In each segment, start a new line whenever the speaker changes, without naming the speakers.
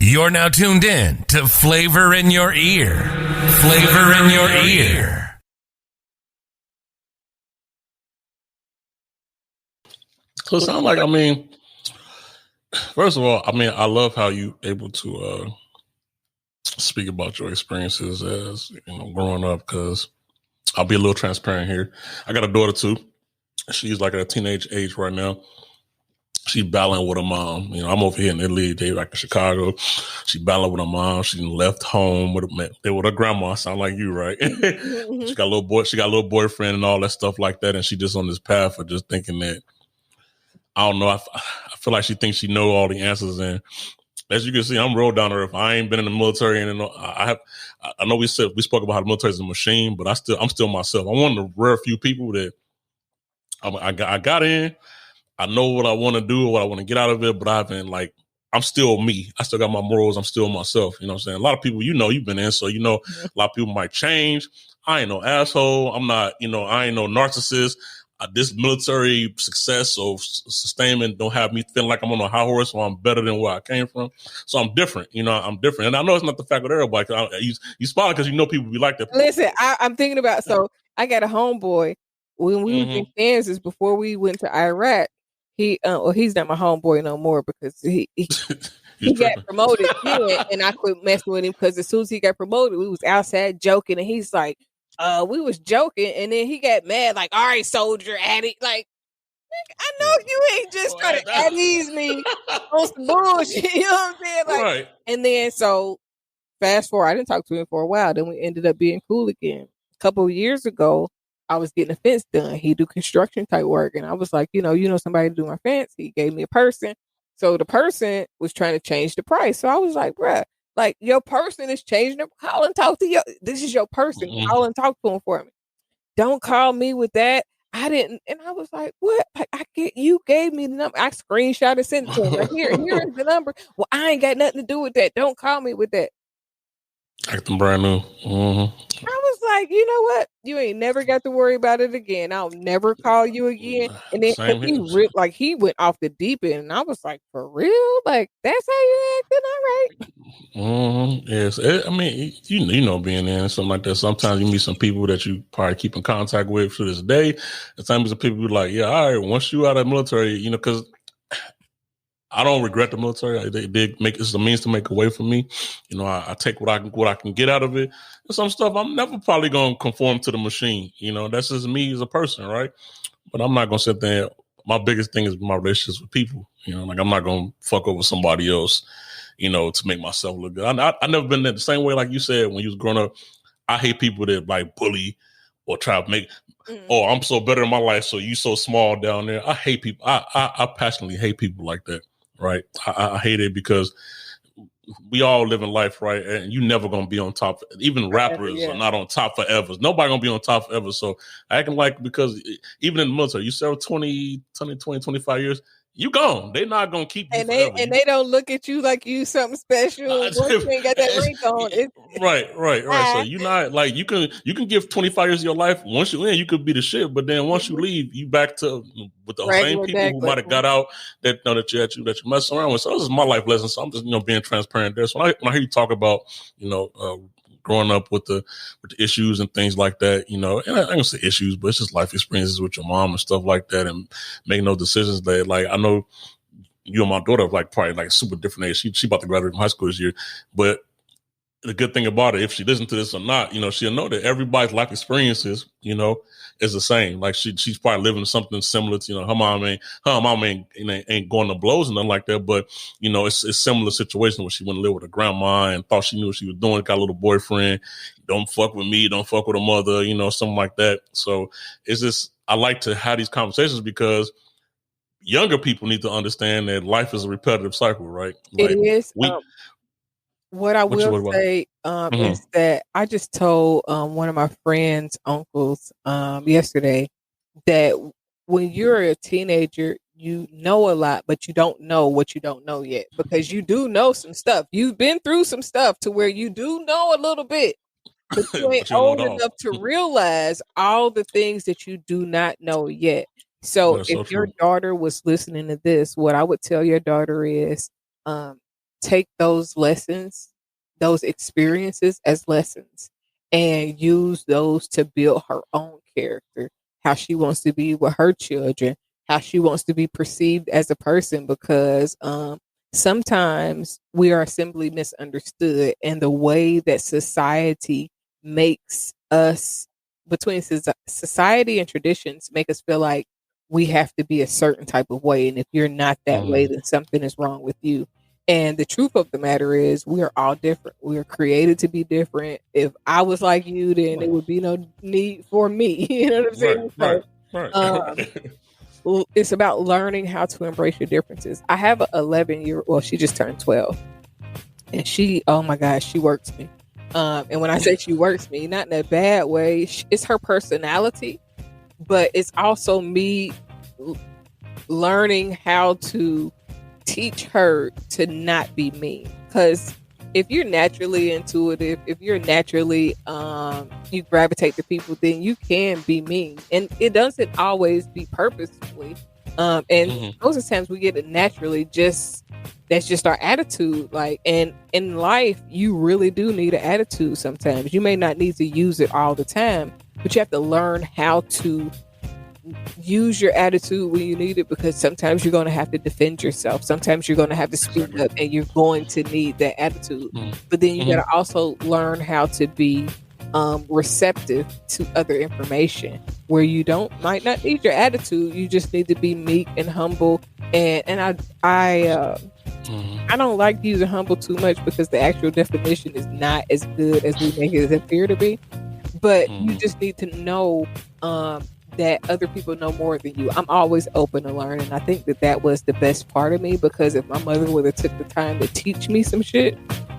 You're now tuned in to Flavor in Your Ear. Flavor in Your Ear.
So it sounds like, first of all, I love how you able to speak about your experiences as, growing up, because I'll be a little transparent here. I got a daughter too. She's like at a teenage age right now. She's battling with her mom. I'm over here in Italy. They like in Chicago. She's battling with her mom. She left home with her grandma. Sound like you, right? She got a little boy. She got a little boyfriend and all that stuff like that. And she just on this path of just thinking that, I don't know. I feel like she thinks she know all the answers. And as you can see, I'm real down to earth. I ain't been in the military, and I know we spoke about how the military is a machine, but I'm still myself. I'm one of the rare few people that I got in. I know what I want to do, what I want to get out of it, but I'm still me. I still got my morals. I'm still myself. You know what I'm saying? A lot of people, you've been in, so a lot of people might change. I ain't no asshole. I'm not, I ain't no narcissist. This military success or sustainment don't have me feeling like I'm on a high horse or I'm better than where I came from. So I'm different. I'm different. And I know it's not the fact with everybody. You smile because people be like that.
Listen, I'm thinking about, so I got a homeboy when we was in Kansas before we went to Iraq. He's not my homeboy no more because he got promoted then, and I quit messing with him because as soon as he got promoted, we was outside joking, and he's like, we was joking, and then he got mad, like, all right, soldier, Addy, like, I know you ain't just trying to at-ease me on some bullshit, you know what I'm saying? Like, right. And then so fast forward, I didn't talk to him for a while. Then we ended up being cool again. A couple of years ago, I was getting a fence done. He do construction type work. And I was like, somebody to do my fence. He gave me a person. So the person was trying to change the price. So I was like, bruh, like your person is changing. Call and talk to this is your person. Call and talk to him for me. Don't call me with that. I didn't. And I was like, what? Like you gave me the number. I screenshot and sent it to him. Like, here is the number. Well, I ain't got nothing to do with that. Don't call me with that.
Acting brand new.
I was like, you know what? You ain't never got to worry about it again. I'll never call you again. And then he went off the deep end, and I was like, for real? Like that's how you acting? All right.
Yes. Being in something like that. Sometimes you meet some people that you probably keep in contact with to this day. And sometimes the people be like, yeah, all right. Once you out of the military, because I don't regret the military. They did it's a means to make a way for me. I take what I can get out of it. And some stuff I'm never probably gonna conform to the machine. That's just me as a person, right? But I'm not gonna sit there. My biggest thing is my relationships with people. Like I'm not gonna fuck over somebody else, to make myself look good. I never been that the same way like you said when you was growing up. I hate people that like bully or try to make. Oh, I'm so better in my life, so you so small down there. I hate people. I passionately hate people like that. Right. I hate it because we all live in life, right? And you never going to be on top. Even rappers are not on top forever. Nobody going to be on top forever. So acting like, because even in the military, you serve 20, 25 years, you gone. They're not going to keep you forever.
They don't look at you like you something special. Once you ain't got that link on.
Right. So you're not like, you can give 25 years of your life. Once you in, you could be the shit. But then once you leave, you back to with the same people who might have got out that that you mess around with. So this is my life lesson. So I'm just being transparent there. So when I hear you talk about growing up with the issues and things like that, and I ain't gonna say issues, but it's just life experiences with your mom and stuff like that, and making those decisions that, like, I know you and my daughter are like probably like super different age. She about to graduate from high school this year, but the good thing about it, if she listens to this or not, she'll know that everybody's life experiences, is the same. Like she's probably living something similar to, her mom ain't going to blows and nothing like that. But, it's similar situation where she went to live with her grandma and thought she knew what she was doing, got a little boyfriend, don't fuck with me, don't fuck with her mother, something like that. So it's just, I like to have these conversations because younger people need to understand that life is a repetitive cycle, right?
Like, it is. What I will say is that I just told one of my friend's uncles yesterday that when you're a teenager, you know a lot, but you don't know what you don't know yet, because you do know some stuff. You've been through some stuff to where you do know a little bit, but you ain't old enough to realize all the things that you do not know yet. So if your daughter was listening to this, what I would tell your daughter is take those lessons, those experiences as lessons, and use those to build her own character, how she wants to be with her children, how she wants to be perceived as a person, because sometimes we are simply misunderstood, and the way that society makes us, between society and traditions, make us feel like we have to be a certain type of way, and if you're not that way, then something is wrong with you. And the truth of the matter is, we are all different. We are created to be different. If I was like you, then there would be no need for me. You know what I'm saying?
Right.
It's about learning how to embrace your differences. I have an 11-year, well, she just turned 12, and she, oh my gosh, she works me. And when I say she works me, not in a bad way, it's her personality, but it's also me learning how to teach her to not be mean. Because if you're naturally intuitive, if you're naturally you gravitate to people, then you can be mean, and it doesn't always be purposefully. And most of the times we get it naturally. That's just our attitude. Like, and in life, you really do need an attitude. Sometimes you may not need to use it all the time, but you have to learn how to use your attitude when you need it, because sometimes you're going to have to defend yourself. Sometimes you're going to have to speak up, and you're going to need that attitude. But then you got to also learn how to be receptive to other information, where you might not need your attitude. You just need to be meek and humble. And I don't like using humble too much, because the actual definition is not as good as we make it appear to be. But you just need to know that other people know more than you. I'm always open to learn, and I think that was the best part of me, because if my mother would have took the time to teach me some shit,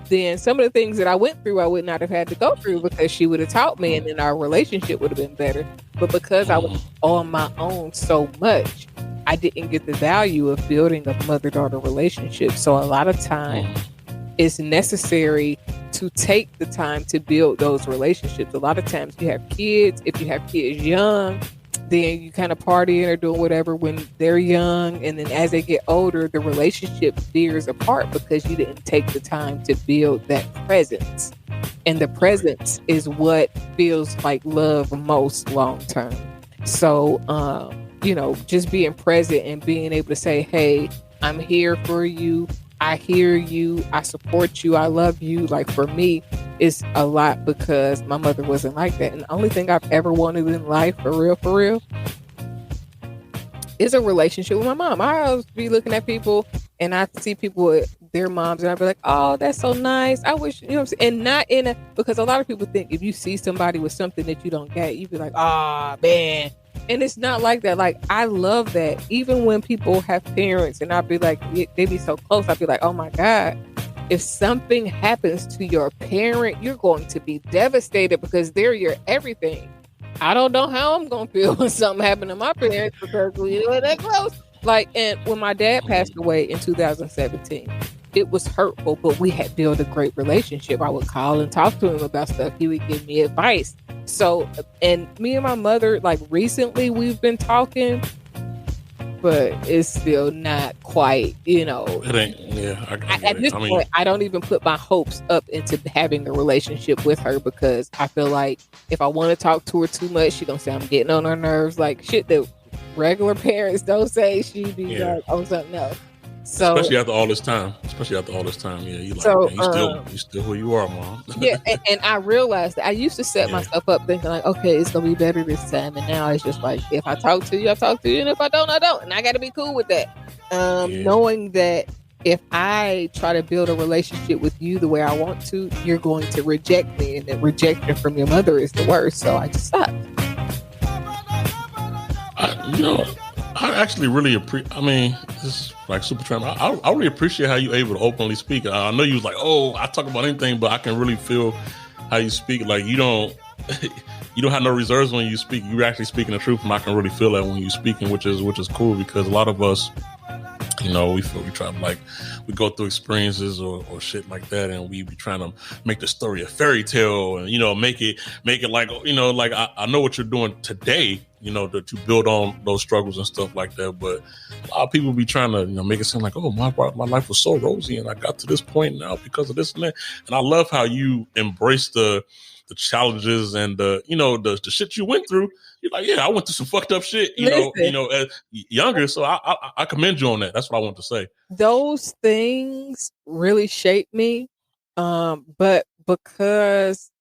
then some of the things that I went through, I would not have had to go through, because she would have taught me, and then our relationship would have been better. But because I was on my own so much, I didn't get the value of building a mother-daughter relationship. So a lot of time it's necessary to take the time to build those relationships. A lot of times you have kids, if you have kids young, then you kind of partying or doing whatever when they're young, and then as they get older, the relationship veers apart because you didn't take the time to build that presence. And the presence is what feels like love most long term. So, just being present and being able to say, hey, I'm here for you. I hear you. I support you. I love you. Like, for me, it's a lot, because my mother wasn't like that. And the only thing I've ever wanted in life, for real, is a relationship with my mom. I always be looking at people, and I see people with their moms, and I'd be like, oh, that's so nice. I wish, and not in a, because a lot of people think if you see somebody with something that you don't get, you'd be like, ah, man. And it's not like that. Like, I love that. Even when people have parents, and I'd be like, they be so close, I'd be like, oh my God, if something happens to your parent, you're going to be devastated, because they're your everything. I don't know how I'm going to feel when something happened to my parents, because we're that close. Like, and when my dad passed away in 2017, it was hurtful, but we had built a great relationship. I would call and talk to him about stuff. He would give me advice. So, and me and my mother, like, recently we've been talking, but it's still not quite,
It ain't, yeah.
At this point, I don't even put my hopes up into having a relationship with her, because I feel like if I want to talk to her too much, she's going to say I'm getting on her nerves, like shit that regular parents don't say. She'd be like on something else. So,
especially after all this time, yeah, you like, so, man, you still who you are, mom.
Yeah, and I realized that I used to set myself up thinking like, okay, it's gonna be better this time, and now it's just like, if I talk to you, I talk to you, and if I don't, I don't, and I got to be cool with that. Knowing that if I try to build a relationship with you the way I want to, you're going to reject me, and the rejection from your mother is the worst. So I just stopped.
I actually really appreciate. I mean, this is like super trying. I really appreciate how you able to openly speak. I know you was like, oh, I talk about anything, but I can really feel how you speak. Like, you don't have no reserves when you speak. You're actually speaking the truth, and I can really feel that when you're speaking, which is cool, because a lot of us, we try to, like, we go through experiences or shit like that, and we be trying to make the story a fairy tale, and make it like, like I know what you're doing today. to build on those struggles and stuff like that. But a lot of people be trying to, make it seem like, oh, my life was so rosy and I got to this point now because of this and that. And I love how you embrace the challenges and the shit you went through. You're like, yeah, I went through some fucked up shit, as younger. So I commend you on that. That's what I want to say.
Those things really shaped me. But because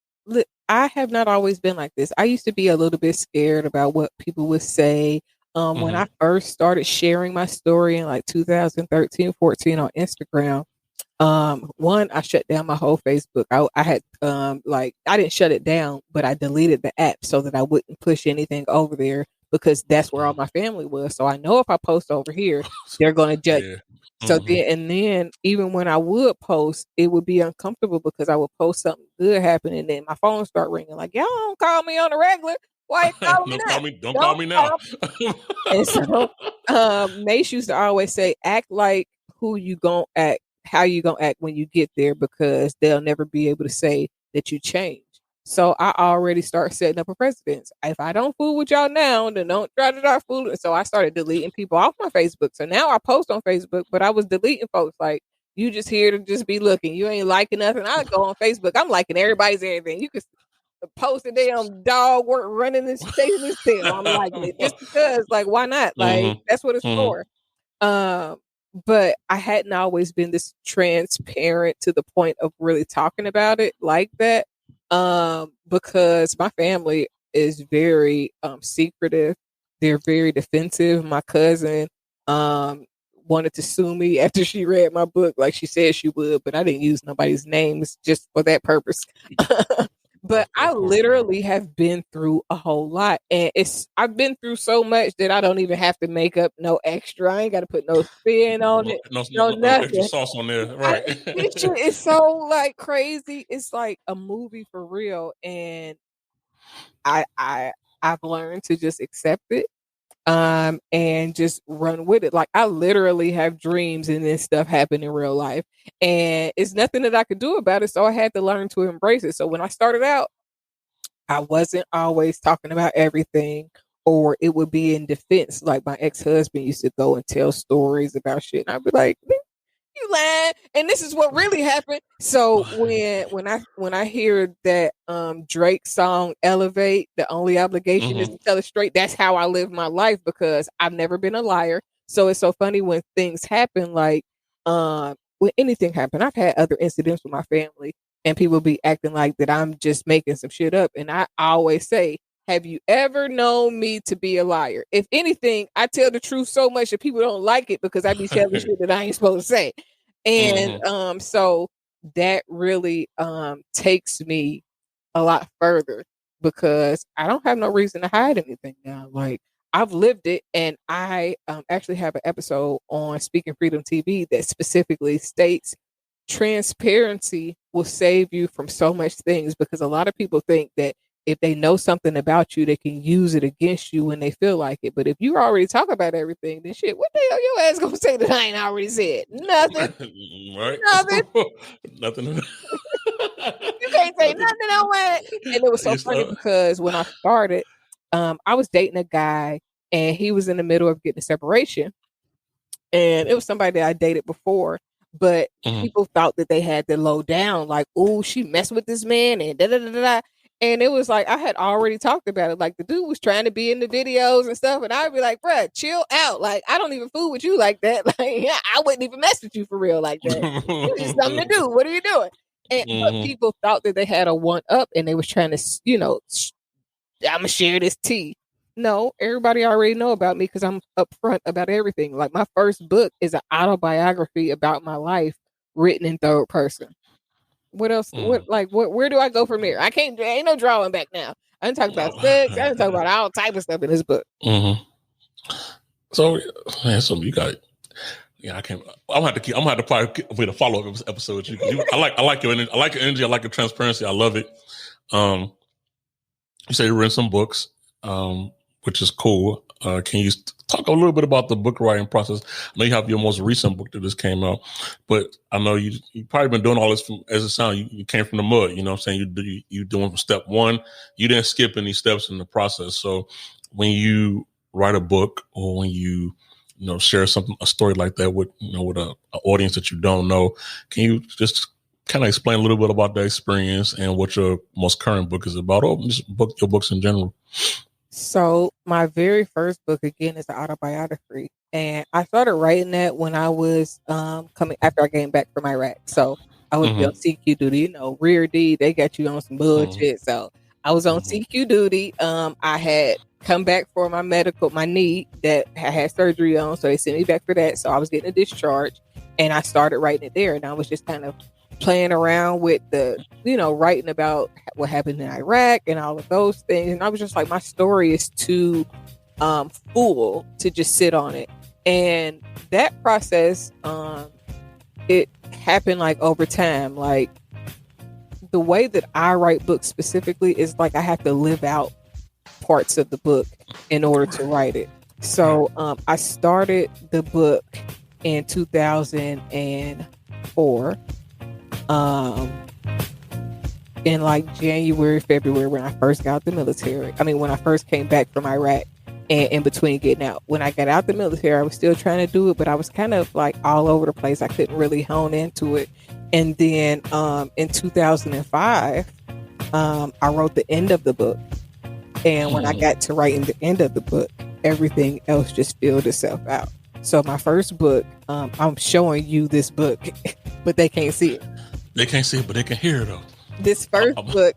I have not always been like this. I used to be a little bit scared about what people would say. When I first started sharing my story in like 2013, 14 on Instagram, I shut down my whole Facebook. I had I didn't shut it down, but I deleted the app so that I wouldn't push anything over there because that's where all my family was. So I know if I post over here, they're going to judge. Yeah. So then even when I would post, it would be uncomfortable because I would post something good happen and then my phone start ringing like, y'all don't call me on the regular. Why you calling me now?
Don't call me now.
And so Mace used to always say, act like who you gonna act, how you gonna act when you get there, because they'll never be able to say that you changed. So I already start setting up a precedence. If I don't fool with y'all now, then don't try to start fooling. So I started deleting people off my Facebook. So now I post on Facebook, but I was deleting folks like, you just here to just be looking. You ain't liking nothing. I go on Facebook. I'm liking everybody's everything. You can post a damn dog running and chasing his tail. I'm liking it just because, like, why not? Like, that's what it's for. But I hadn't always been this transparent to the point of really talking about it like that. Because my family is very secretive. They're very defensive. My cousin wanted to sue me after she read my book, like she said she would, but I didn't use nobody's names just for that purpose. But I literally have been through a whole lot, and I've been through so much that I don't even have to make up no extra. I ain't got to put no spin on it, no
extra sauce on there, right?
It's so like crazy. It's like a movie for real, and I've learned to just accept it, and just run with it. Like I literally have dreams and this stuff happen in real life, and it's nothing that I could do about it. So I had to learn to embrace it. So when I started out, I wasn't always talking about everything, or it would be in defense. Like my ex-husband used to go and tell stories about shit, and I'd be like, you lying, and this is what really happened. So when I hear that Drake song Elevate, the only obligation is to tell it straight, that's how I live my life, because I've never been a liar. So it's so funny when things happen, like when anything happen. I've had other incidents with my family and people be acting like that I'm just making some shit up, and I always say, have you ever known me to be a liar? If anything, I tell the truth so much that people don't like it because I be telling shit that I ain't supposed to say. And so that really takes me a lot further, because I don't have no reason to hide anything now. Like I've lived it, and I actually have an episode on Speaking Freedom TV that specifically states transparency will save you from so much things, because a lot of people think that if they know something about you, they can use it against you when they feel like it. But if you already talk about everything, then shit, what the hell your ass gonna say that I ain't already said? Nothing.
Right?
Nothing.
Nothing.
You can't say nothing on it. And it was so funny because when I started, I was dating a guy, and he was in the middle of getting a separation. And it was somebody that I dated before. But people thought that they had to low down, like, oh, she messed with this man and da da da da. And it was like, I had already talked about it. Like the dude was trying to be in the videos and stuff. And I'd be like, bruh, chill out. Like, I don't even fool with you like that. Like, I wouldn't even mess with you for real like that. It's just something to do. What are you doing? And but people thought that they had a one up, and they was trying to, I'm going to share this tea. No, everybody already know about me because I'm upfront about everything. Like my first book is an autobiography about my life written in third person. What else? Where do I go from here? I can't. Ain't no drawing back now. I didn't talk about sex. I didn't talk about all type of stuff in this book.
So, man, so you got. Yeah, I can't. I'm gonna have to probably wait a follow up episode with you. I like your energy. I like your energy. I like your transparency. I love it. You say you read some books, which is cool. Can you talk a little bit about the book writing process? I know you have your most recent book that just came out, but I know you probably been doing all this from, as it sounds, you came from the mud. You know what I'm saying? You doing from step one. You didn't skip any steps in the process. So when you write a book or when you share a story like that with an audience that you don't know, can you just kind of explain a little bit about that experience and what your most current book is about, or just your books in general?
So my very first book, again, is an autobiography, and I started writing that when I was coming after I came back from Iraq. So I would be on CQ duty, rear D, they got you on some bullshit. So I was on CQ duty. I had come back for my knee that I had surgery on, so they sent me back for that. So I was getting a discharge, and I started writing it there, and I was just kind of playing around with the, writing about what happened in Iraq and all of those things. And I was just like, my story is too full to just sit on it. And that process, it happened like over time. Like the way that I write books specifically is like I have to live out parts of the book in order to write it. So I started the book in 2004. In like January, February, when I first got out the military. I mean, when I first came back from Iraq and in between getting out. When I got out the military, I was still trying to do it, but I was kind of like all over the place. I couldn't really hone into it. And then in 2005, I wrote the end of the book. And when I got to writing the end of the book, everything else just filled itself out. So my first book, I'm showing you this book, but they can't see it.
They can't see it, but they can hear it though.
This first book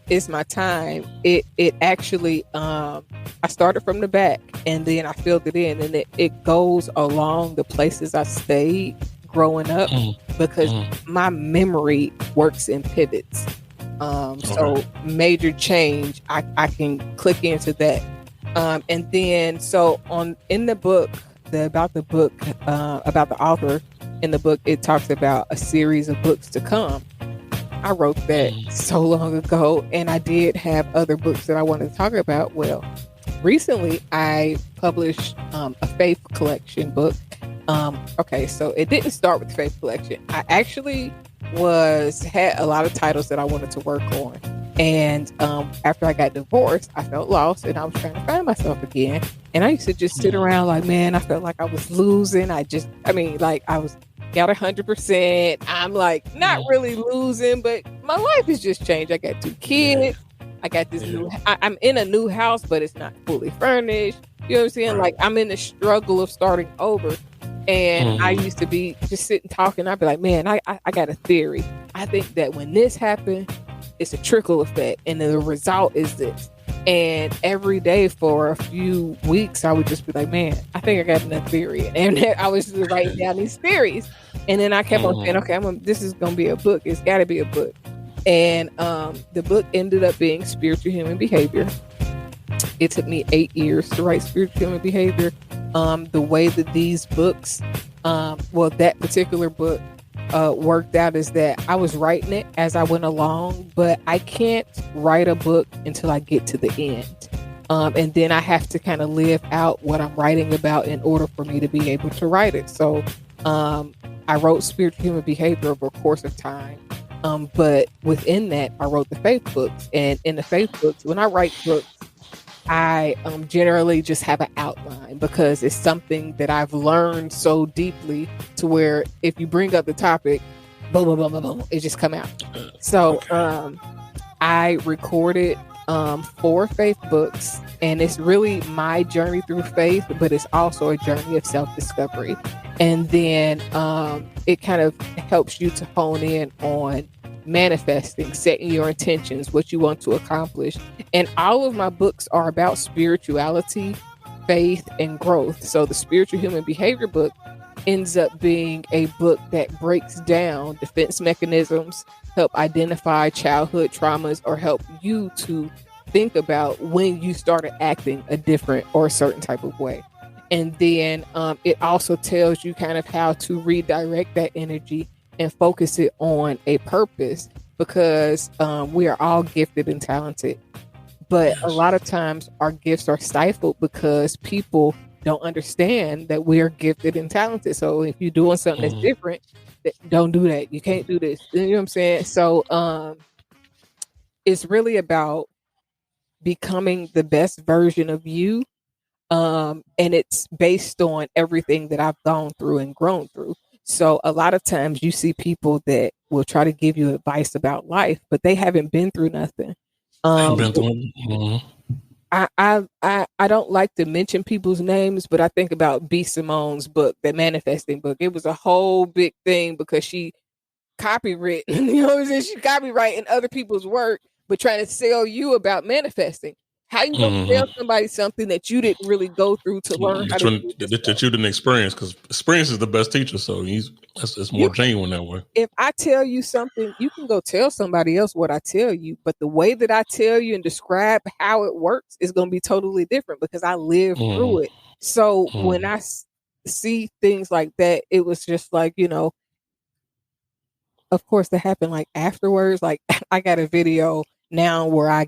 is my time. It actually, I started from the back and then I filled it in, and it goes along the places I stayed growing up because my memory works in pivots. So major change, I can click into that. And then so in the book, about the author in the book, it talks about a series of books to come. I wrote that so long ago, and I did have other books that I wanted to talk about. Well, recently I published a faith collection book. Okay, so it didn't start with the faith collection. I actually had a lot of titles that I wanted to work on. And after I got divorced, I felt lost and I was trying to find myself again. And I used to just sit around like, man, I felt like I was losing. I was got 100%. I'm like not really losing, but my life has just changed. I got 2 kids. I got this I'm in a new house, but it's not fully furnished. You know what I'm saying? Like I'm in the struggle of starting over. And I used to be just sitting talking. I'd be like, man, I got a theory. I think that when this happened, it's a trickle effect. And the result is this. And every day for a few weeks, I would just be like, man, I think I got enough theory. And I was just writing down these theories. And then I kept on saying, okay, this is going to be a book. It's got to be a book. And the book ended up being Spiritual Human Behavior. It took me 8 years to write Spiritual Human Behavior. The way that these books, that particular book worked out is that I was writing it as I went along, but I can't write a book until I get to the end. And then I have to kind of live out what I'm writing about in order for me to be able to write it. So I wrote Spiritual Human Behavior over a course of time. But within that, I wrote the faith books. And in the faith books, when I write books, I generally just have an outline because it's something that I've learned so deeply to where if you bring up the topic, boom, boom, boom, boom, boom, it just come out. So I recorded 4 faith books, and it's really my journey through faith, but it's also a journey of self-discovery. And then it kind of helps you to hone in on manifesting, setting your intentions, what you want to accomplish. And all of my books are about spirituality, faith, and growth. So the Spiritual Human Behavior book ends up being a book that breaks down defense mechanisms, help identify childhood traumas, or help you to think about when you started acting a different or a certain type of way. And then it also tells you kind of how to redirect that energy and focus it on a purpose, because we are all gifted and talented. But a lot of times our gifts are stifled because people don't understand that we are gifted and talented. So if you're doing something that's different, don't do that. You can't do this. You know what I'm saying? So it's really about becoming the best version of you. And it's based on everything that I've gone through and grown through. So a lot of times you see people that will try to give you advice about life, but they haven't been through nothing. I don't like to mention people's names, but I think about B. Simone's book, the manifesting book. It was a whole big thing because she copywritten, you know what I'm saying? She copywriting other people's work, but trying to sell you about manifesting. How you gonna tell somebody something that you didn't really go through to learn how to do this
that you didn't experience? Because experience is the best teacher. So it's more genuine that way.
If I tell you something, you can go tell somebody else what I tell you, but the way that I tell you and describe how it works is going to be totally different because I lived through it. So when I see things like that, it was just like, you know, of course that happened like afterwards. Like I got a video now where I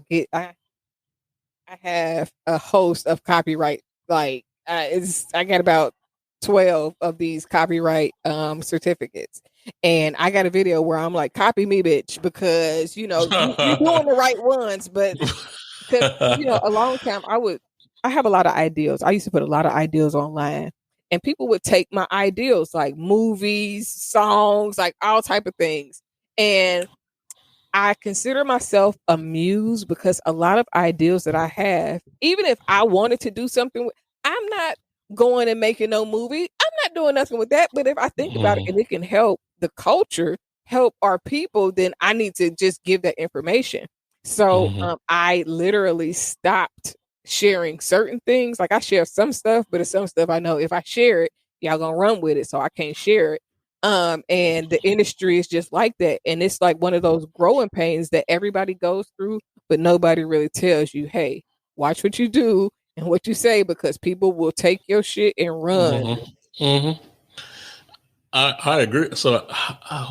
have a host of copyright. Like I got about 12 of these copyright certificates, and I got a video where I'm like, copy me, bitch, because you know you're doing the right ones. But because you know, a long time I have a lot of ideals. I used to put a lot of ideals online, and people would take my ideals, like movies, songs, like all type of things, and I consider myself a muse because a lot of ideals that I have, even if I wanted to do something, I'm not going and making no movie. I'm not doing nothing with that. But if I think about it and it can help the culture, help our people, then I need to just give that information. So I literally stopped sharing certain things. Like I share some stuff, but it's some stuff I know if I share it, y'all gonna run with it. So I can't share it. And the industry is just like that. And it's like one of those growing pains that everybody goes through, but nobody really tells you, hey, watch what you do and what you say, because people will take your shit and run.
I agree. So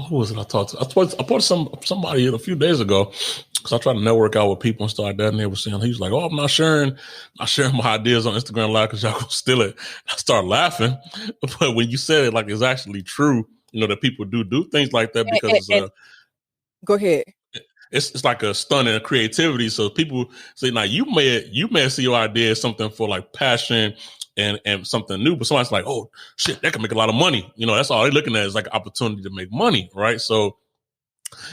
who was it I talked to? I talked to somebody a few days ago because I try to network out with people and stuff like that. And they were saying, he was like, oh, I'm not sharing my ideas on Instagram Live because y'all gonna steal it. I started laughing. But when you said it like it's actually true, you know, that people do things like that because
go ahead.
It's like a stunt in creativity. So people say, now you may see your idea as something for like passion and something new, but somebody's like, oh shit, that can make a lot of money. You know, that's all they're looking at is like an opportunity to make money, right? So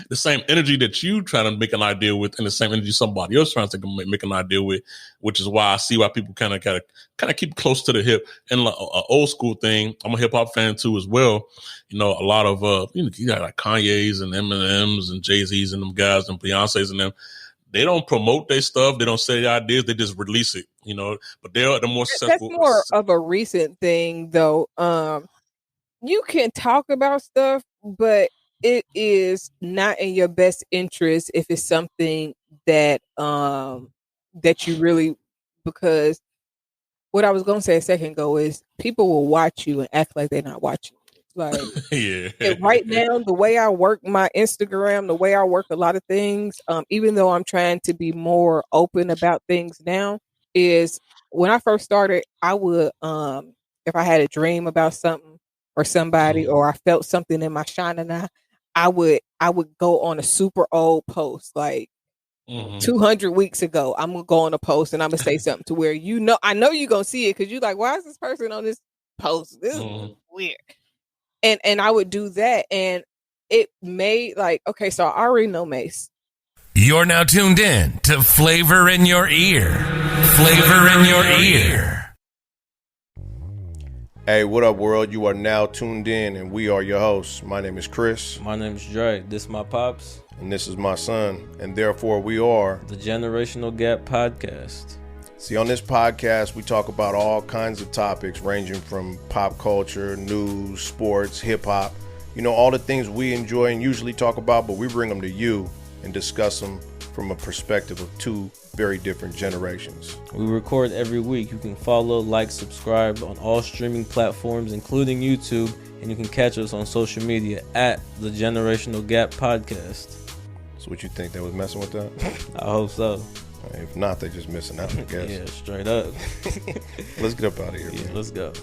the same energy that you try to make an idea with, and the same energy somebody else trying to make an idea with, which is why I see why people kind of keep close to the hip. And like, an old school thing, I'm a hip hop fan too as well. You know, a lot of you got like Kanye's and Eminem's and Jay-Z's and them guys and Beyonce's and them. They don't promote their stuff. They don't say their ideas. They just release it. You know, but they're the more successful.
That's more of a recent thing, though. You can talk about stuff, but it is not in your best interest if it's something that that you really, because what I was going to say a second ago is people will watch you and act like they're not watching. Like,
yeah.
And right now, the way I work my Instagram, the way I work a lot of things, even though I'm trying to be more open about things now, is when I first started, I would, if I had a dream about something or somebody, or I felt something in my shanana, I would go on a super old post, like 200 weeks ago. I'm gonna go on a post and I'm gonna say something to where I know you're gonna see it because you're like, why is this person on this post? This is weird. And I would do that, and it made like, okay, so I already know Mace.
You're now tuned in to Flavor in Your Ear. Flavor in Your Ear.
Hey, what up, world? You are now tuned in, and we are your hosts. My name is Chris.
My name is Dre. This is my pops.
And this is my son. And therefore, we are
the Generational Gap Podcast.
See, on this podcast, we talk about all kinds of topics ranging from pop culture, news, sports, hip-hop. You know, all the things we enjoy and usually talk about, but we bring them to you and discuss them from a perspective of two very different generations.
We record every week. You can follow, like, subscribe on all streaming platforms, including YouTube, and you can catch us on social media at the Generational Gap Podcast.
So what you think, they was messing with that?
I hope so.
If not, they just missing out, I guess.
Yeah, straight up.
Let's get up out of here, man.
Let's go.